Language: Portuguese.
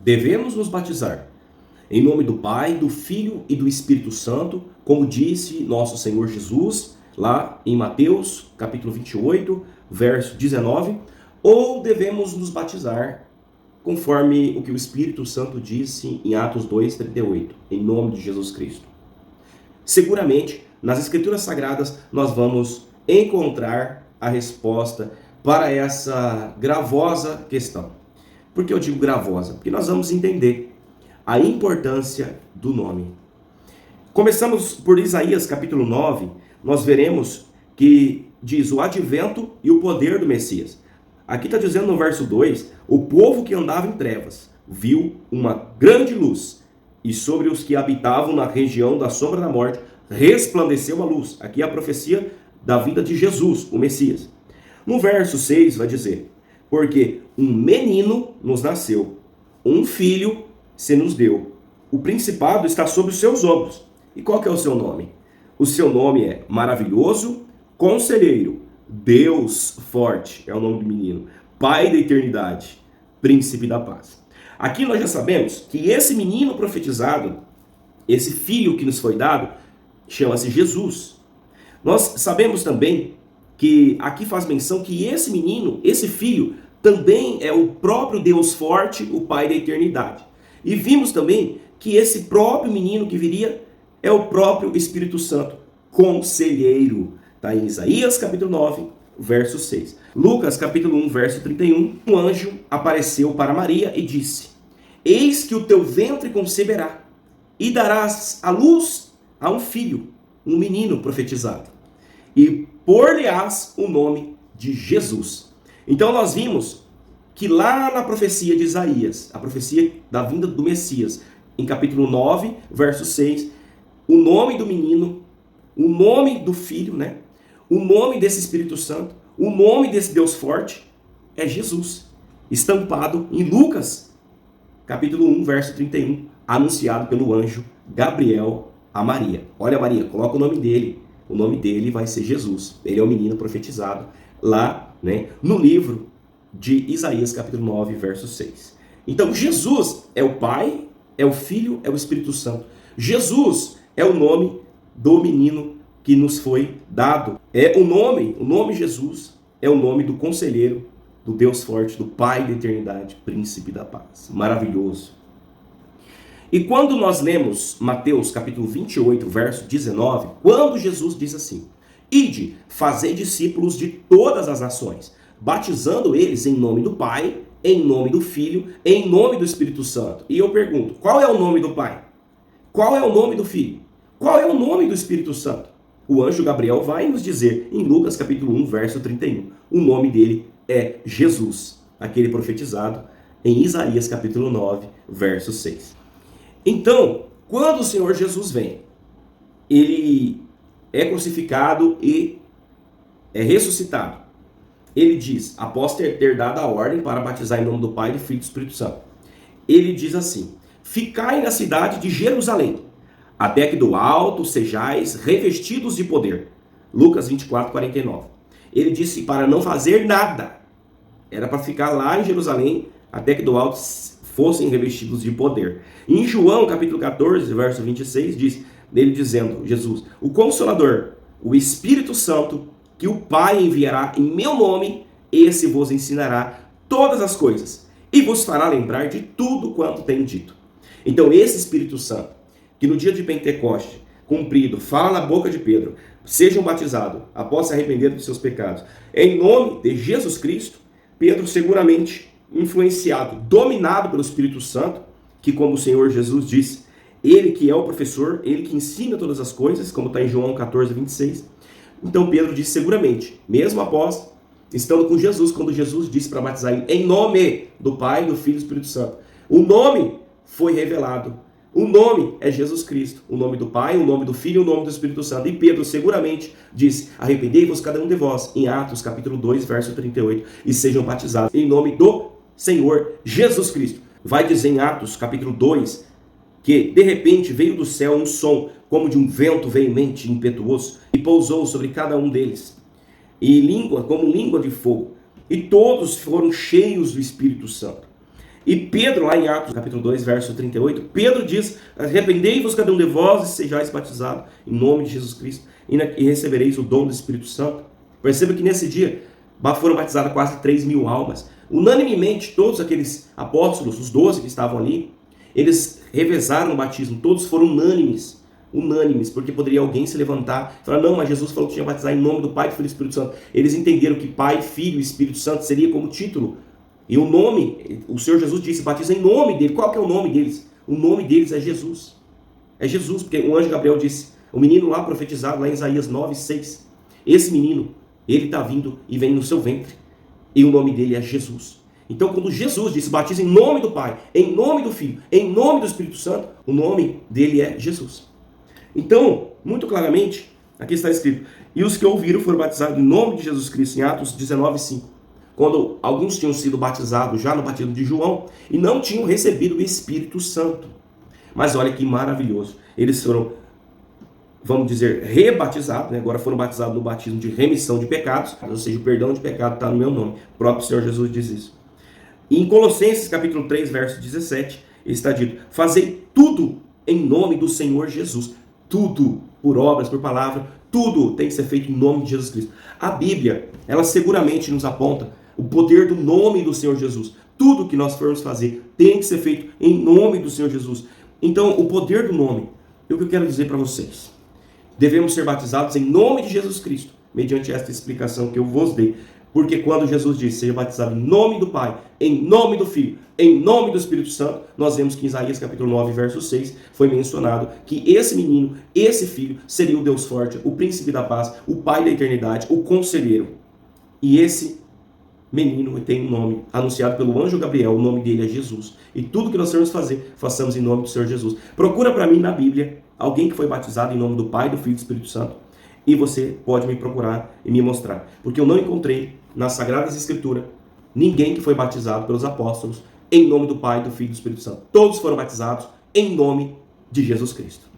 Devemos nos batizar em nome do Pai, do Filho e do Espírito Santo, como disse nosso Senhor Jesus, lá em Mateus, capítulo 28, verso 19, ou devemos nos batizar conforme o que o Espírito Santo disse em Atos 2:38, em nome de Jesus Cristo. Seguramente, nas Escrituras Sagradas, nós vamos encontrar a resposta para essa gravosa questão. Por que eu digo gravosa? Porque nós vamos entender a importância do nome. Começamos por Isaías capítulo 9, nós veremos que diz o advento e o poder do Messias. Aqui está dizendo no verso 2, o povo que andava em trevas viu uma grande luz, e sobre os que habitavam na região da sombra da morte resplandeceu a luz. Aqui é a profecia da vinda de Jesus, o Messias. No verso 6 vai dizer, porque um menino nos nasceu, um filho se nos deu. O principado está sobre os seus ombros. E qual que é o seu nome? O seu nome é Maravilhoso, Conselheiro, Deus Forte, é o nome do menino, Pai da Eternidade, Príncipe da Paz. Aqui nós já sabemos que esse menino profetizado, esse filho que nos foi dado, chama-se Jesus. Nós sabemos também que aqui faz menção que esse menino, esse filho, também é o próprio Deus Forte, o Pai da Eternidade. E vimos também que esse próprio menino que viria é o próprio Espírito Santo, Conselheiro. Está em Isaías capítulo 9, verso 6. Lucas capítulo 1, verso 31. Um anjo apareceu para Maria e disse, eis que o teu ventre conceberá e darás à luz a um filho, um menino profetizado. E por-lhe-ás o nome de Jesus. Então nós vimos que lá na profecia de Isaías, a profecia da vinda do Messias, em capítulo 9, verso 6, o nome do menino, o nome do filho, né? O nome desse Espírito Santo, o nome desse Deus forte é Jesus, estampado em Lucas, capítulo 1, verso 31, anunciado pelo anjo Gabriel a Maria. Olha Maria, coloca o nome dele. O nome dele vai ser Jesus. Ele é o menino profetizado lá, né, no livro de Isaías, capítulo 9, verso 6. Então, Jesus é o Pai, é o Filho, é o Espírito Santo. Jesus é o nome do menino que nos foi dado. É o nome Jesus, é o nome do Conselheiro, do Deus Forte, do Pai da Eternidade, Príncipe da Paz. Maravilhoso. E quando nós lemos Mateus capítulo 28, verso 19, quando Jesus diz assim, ide, fazei discípulos de todas as nações, batizando eles em nome do Pai, em nome do Filho, em nome do Espírito Santo. E eu pergunto, qual é o nome do Pai? Qual é o nome do Filho? Qual é o nome do Espírito Santo? O anjo Gabriel vai nos dizer em Lucas capítulo 1, verso 31. O nome dele é Jesus, aquele profetizado em Isaías capítulo 9, verso 6. Então, quando o Senhor Jesus vem, ele é crucificado e é ressuscitado. Ele diz, após ter dado a ordem para batizar em nome do Pai, do Filho e do Espírito Santo, ele diz assim, ficai na cidade de Jerusalém, até que do alto sejais revestidos de poder. Lucas 24, 49. Ele disse para não fazer nada. Era para ficar lá em Jerusalém, até que do alto fossem revestidos de poder. Em João capítulo 14, verso 26, diz, ele dizendo, Jesus, o Consolador, o Espírito Santo, que o Pai enviará em meu nome, esse vos ensinará todas as coisas, e vos fará lembrar de tudo quanto tenho dito. Então esse Espírito Santo, que no dia de Pentecoste, cumprido, fala na boca de Pedro, sejam batizados após se arrepender dos seus pecados, em nome de Jesus Cristo, Pedro seguramente influenciado, dominado pelo Espírito Santo, que como o Senhor Jesus disse, ele que é o professor, ele que ensina todas as coisas, como está em João 14, 26. Então Pedro disse seguramente, mesmo após, estando com Jesus, quando Jesus disse para batizar em nome do Pai, do Filho e do Espírito Santo. O nome foi revelado. O nome é Jesus Cristo. O nome do Pai, o nome do Filho e o nome do Espírito Santo. E Pedro seguramente disse, arrependei-vos cada um de vós, em Atos capítulo 2, verso 38, e sejam batizados em nome do Senhor Jesus Cristo. Vai dizer em Atos capítulo 2, que de repente veio do céu um som como de um vento veemente e impetuoso e pousou sobre cada um deles, e língua como língua de fogo, e todos foram cheios do Espírito Santo, E Pedro, lá em Atos, capítulo 2, verso 38, Pedro diz: arrependei-vos cada um de vós e sejais batizados em nome de Jesus Cristo e recebereis o dom do Espírito Santo. Perceba que nesse dia foram batizadas quase 3.000 almas. Unanimemente, todos aqueles apóstolos, os 12 que estavam ali, eles revezaram o batismo, todos foram unânimes, porque poderia alguém se levantar e falar: não, mas Jesus falou que tinha que batizar em nome do Pai, do Filho e do Espírito Santo. Eles entenderam que Pai, Filho e Espírito Santo seria como título. E o nome, o Senhor Jesus disse: batiza em nome dele. Qual que é o nome deles? O nome deles é Jesus. É Jesus, porque o anjo Gabriel disse, o menino lá profetizado, lá em Isaías 9:6, esse menino, ele está vindo e vem no seu ventre. E o nome dele é Jesus. Então, quando Jesus disse: batiza em nome do Pai, em nome do Filho, em nome do Espírito Santo, o nome dele é Jesus. Então, muito claramente, aqui está escrito: e os que ouviram foram batizados em nome de Jesus Cristo, em Atos 19:5. Quando alguns tinham sido batizados já no batismo de João e não tinham recebido o Espírito Santo. Mas olha que maravilhoso. Eles foram, vamos dizer, rebatizados, né? Agora foram batizados no batismo de remissão de pecados, ou seja, o perdão de pecado está no meu nome. O próprio Senhor Jesus diz isso. E em Colossenses capítulo 3, verso 17, está dito: fazei tudo em nome do Senhor Jesus. Tudo, por obras, por palavra, tudo tem que ser feito em nome de Jesus Cristo. A Bíblia, ela seguramente nos aponta o poder do nome do Senhor Jesus. Tudo que nós formos fazer tem que ser feito em nome do Senhor Jesus. Então, o poder do nome, é o que eu quero dizer para vocês. Devemos ser batizados em nome de Jesus Cristo, mediante esta explicação que eu vos dei. Porque quando Jesus disse: seja batizado em nome do Pai, em nome do Filho, em nome do Espírito Santo, nós vemos que em Isaías capítulo 9, verso 6, foi mencionado que esse menino, esse filho, seria o Deus forte, o príncipe da paz, o Pai da eternidade, o conselheiro. E esse menino tem um nome, anunciado pelo anjo Gabriel, o nome dele é Jesus. E tudo que nós formos fazer, façamos em nome do Senhor Jesus. Procura para mim na Bíblia alguém que foi batizado em nome do Pai, do Filho e do Espírito Santo, e você pode me procurar e me mostrar. Porque eu não encontrei nas Sagradas Escrituras ninguém que foi batizado pelos apóstolos em nome do Pai, do Filho e do Espírito Santo. Todos foram batizados em nome de Jesus Cristo.